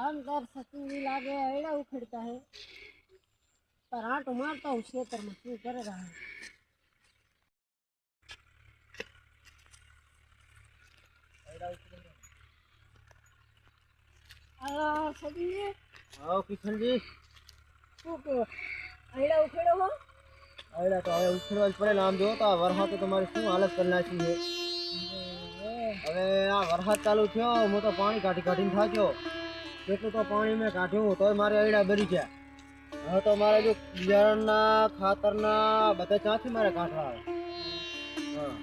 अंदर सती लागे अड़ा उखड़ता है पर आटो मारता हूँ क्षेत्र में क्यों कर रहा है। सती जी आओ किशन जी શું કહો અડા ઉખેડો હો अड़ा तो હવે ઉછળવા જ પડે ને આમ જો તો આ વરસાદ તો તમારી શું હાલત કરી નાખી છે। હવે આ વરસાદ ચાલુ થયો હું તો પાણી કાઢીને થાક્યો કેટલું તો પાણી મેં કાઢ્યું તોય મારે અડા ભરી ગયા। હવે તો મારે જો બિયારણના ખાતરના બધા ક્યાંથી મારે કાઢવા આવે। હા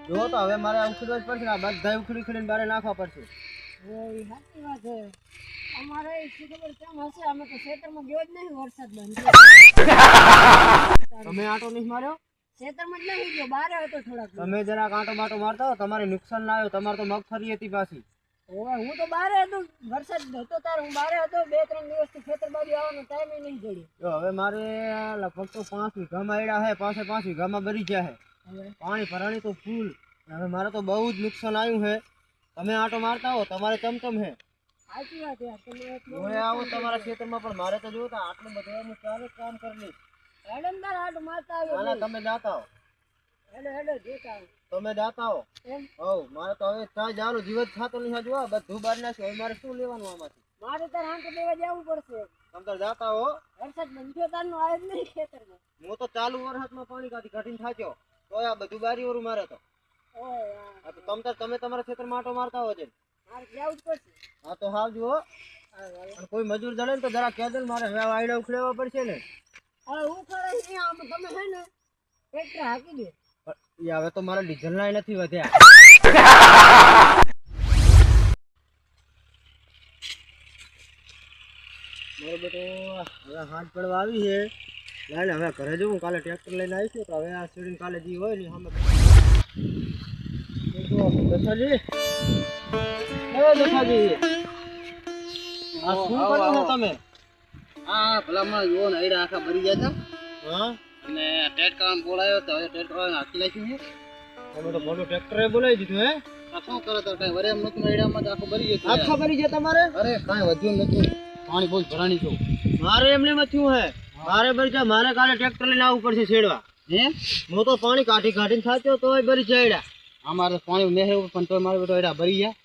જો તો હવે મારે ઉખેડવા જ પડશે ને આ બધા ઉખડીને બારે નાખવા પડશે। એ સાચી વાત છે અમારે શું ખબર કેમ હશે અમે તો ખેતરમાં ગયો જ નહીં વરસાદ બંધ તમે આટો નહીં માર્યો ખેતરમાં જ નહીં ગયો બહાર હતો થોડાક તમે જરાક આંટો માટો મારતા હો તમારે નુકસાન ના આવ્યો તમારે તો મગફળી હતી પાછી। ઓય હું તો બહાર હતો વરસાદ હતો તાર હું બહાર હતો 2-3 દિવસથી ખેતર બાજુ આવવાનો ટાઈમ નહીં જડ્યો। જો હવે મારે લગભગ તો 5 વીઘામાં એડા હે 5 વીઘામાં ભરી ગયા હે પાણી ભરાણી તો ફૂલ। હવે મારે તો બહુ જ નુકસાન આવ્યું હે તમે આંટો મારતા હો તમારે ચમચમ હે સાચી વાત યાર તમે હવે આવો તમારા ખેતરમાં પણ મારે તો જોતા આટલું બધું હું ચાલે કામ કરી લઈશ। હેડમદાર આટ મારતા આવ્યો ના તમે જાતા હો હેડો જોતા આવો તમે જાતા હો એમ હવ મારે તો હવે ચા જાનું જીવત થાતો નહીં જો બધું બહાર નાખ્યું હવે મારે શું લેવાનું આમાંથી મારે તાર આંટો દેવા જવું પડશે તમે તો જાતા હો વરસાદ બંધ થયો તારનો આવ્યો જ નહીં ખેતરમાં હું તો ચાલુ વરસાદમાં પાણી કાઢીને થાક્યો તો આ બધું બારી ઓરું મારે તો ઓય યાર આ તો તમે તમારા ખેતરમાં આંટો મારતા હો છે મારે જવું જ પડશે હા તો હાવ જુઓ અને કોઈ મજૂર જડે ને તો જરા કહે દે મારે હવે આયડા ઉખડવા પડશે ને હવે હું કરે છે આમ તમે હે ને ટ્રેક્ટર હાકી દે એ હવે તો મારા ડીઝલ ના નથી વધ્યા મારો બેટો હવે હાથ પડવા આવી છે લાઈને હવે ઘરે જવું કાલે ટ્રેક્ટર લઈને આવીશું તો હવે આ સીડીને કાલે જે હોય ને અમે દસાજી દસાજી આ શું કર્યું છે તમે હા ભલામણ જુઓ ને આયડા આખા ભરી ગયા હતા હા અને ટ્રેક્ટર બોલાયો તો હવે ટ્રેક્ટર હાકી નાખ્યું છે તમે તો મોટું ટ્રેક્ટરે બોલાવી દીધું હે આ શું કરો તો કઈ વરે એમ નતું આયડામાં તો આખું ભરી ગયું આખા ભરી ગયા તમારે અરે કાંઈ વધ્યું નથી પાણી બહુ ભરાણી છું મારે એમને થયું હે મારે ભરી જાય મારે કાલે ટ્રેક્ટર લઈને આવવું પડશે છેડવા હે હું તો પાણી કાઢીને થાક્યો તોય ભરી જાય અમારે તો પાણી નહીં પણ તોય મારે બેટો આયડા ભરી ગયા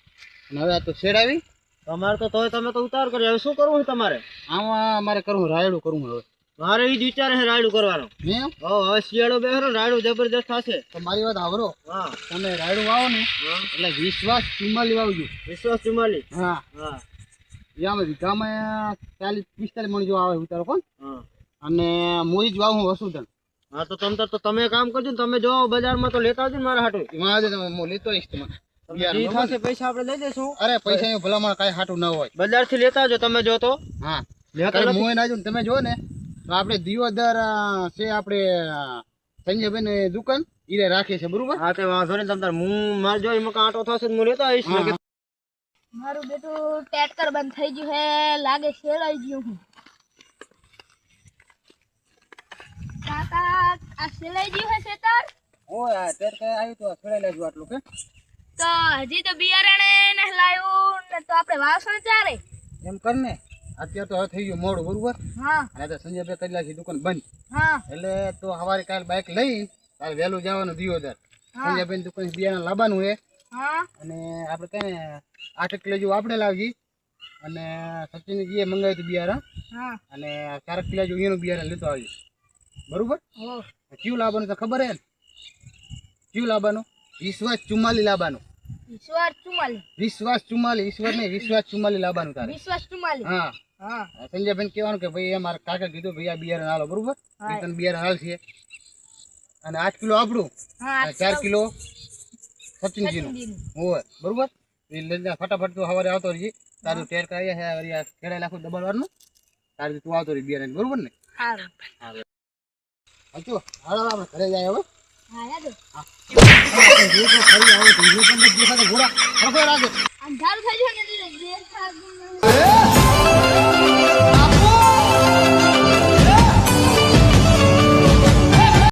અને હવે આ તો શેડ આવી તમારે તો તોય તમે તો ઉતાર કર્યો હવે શું કરવું છે તમારે આમાં અમારે કરવું રાયડું કરવું હવે મારે એ જ વિચાર છે રાયડું કરવાનો હે હવે શિયાળો બેહરો રાયડું જબરદસ્ત થશે તો મારી વાત આવરો હા તમે રાયડું વાવો ને એટલે વિશ્વાસ 44 વાવજો વિશ્વાસ 44 હા હા યામાં વીઘામાં 40-45 મણ જો આવે ઉતારો કોણ હા અને મોરી જ વાવું વસુધન હા તો તમે કામ કરજો ને તમે જો બજારમાં તો લેતા આવજો ને મારા હાટું એમાં તમે લેતો આવીશ તમે જી થશે પૈસા આપણે લઈ જઈશું અરે પૈસા એવું ભલામણ કાંઈ હાટું ન હોય બજારથી લેતા આવજો તમે જો તો હા લેતા નથી. મોય ના જો તમે જો ને તો આપણે દિયોદર છે આપણે સંજયભાઈ ની દુકાન ઈ રાખે છે બરોબર હા તે વાંધો નહીં તમ તાર હું માર જો એમાં કાંટો થશે ને હું લેતો આવીશ ને કે મારું બેટું ટ્રેક્ટર બંધ થઈ ગયું હે લાગે શેડાઈ ગયું હું કાકા આ શેડાઈ ગયું હે ખેતર ઓય આ તેર કઈ આવ્યું તો છોડાઈ લેજો આટલું કે તો હજી તો બિયારણે ને લાવ્યું ને તો આપણે વાવશું ચારે એમ કર ને અત્યારે તો હવે થઈ ગયું મોડું બરોબર હા અને તો સંજયભાઈ કરી નાખી દુકાન બંધ હા એટલે તો સવારે કાલ બાઇક લઈ કાલે વહેલું જવાનું દિયોદર હા. સંજયભાઈ ની દુકાન બિયારણ લાવવાનું હે હા અને આપણે કઈ 8 કિલો જેવું આપણે લાવજી અને સચિનજીએ મંગાવ્યું હતું બિયારણ હા અને 4 કિલો જેવું એનું બિયારણ લેતો આવી બરોબર હો ક્યું લાવવાનું તો ખબર હે ને ક્યું લાવવાનું વિશ્વાસ 44 લાવવાનું વિશ્વાસ 44 વિશ્વાસ 44 ઈશ્વર નહીં વિશ્વાસ 44 લાવવાનું તારે વિશ્વાસ 44 હા હા સંજયભાઈ કહેવાનું કે ભાઈ મારા કાકા કીધું ભાઈ આ બિયારણ હાલો બરોબર હા. એ તને બિયારણ હાલ છે અને 8 કિલો આપણું હા અને 4 કિલો સચિનજીનું સચિનજીનું. હોય બરોબર એ લઈને ફટાફટ તું સવારે આવતો રહીએ તારું ટેર કરાવીએ છે વળી આ ખેડાઈ લાખું દબાડવાનું તારે તું આવતો રહી બિયારણ બરોબર ને સારું હાચો હાલો આપણે ઘરે જાય હવે હા યાદ જે તો ફરી આવો તો જે પણ દેખાતો ઘોડા ખબર લાગે અંધારું થઈ ગયું ને એટલે દેખાતું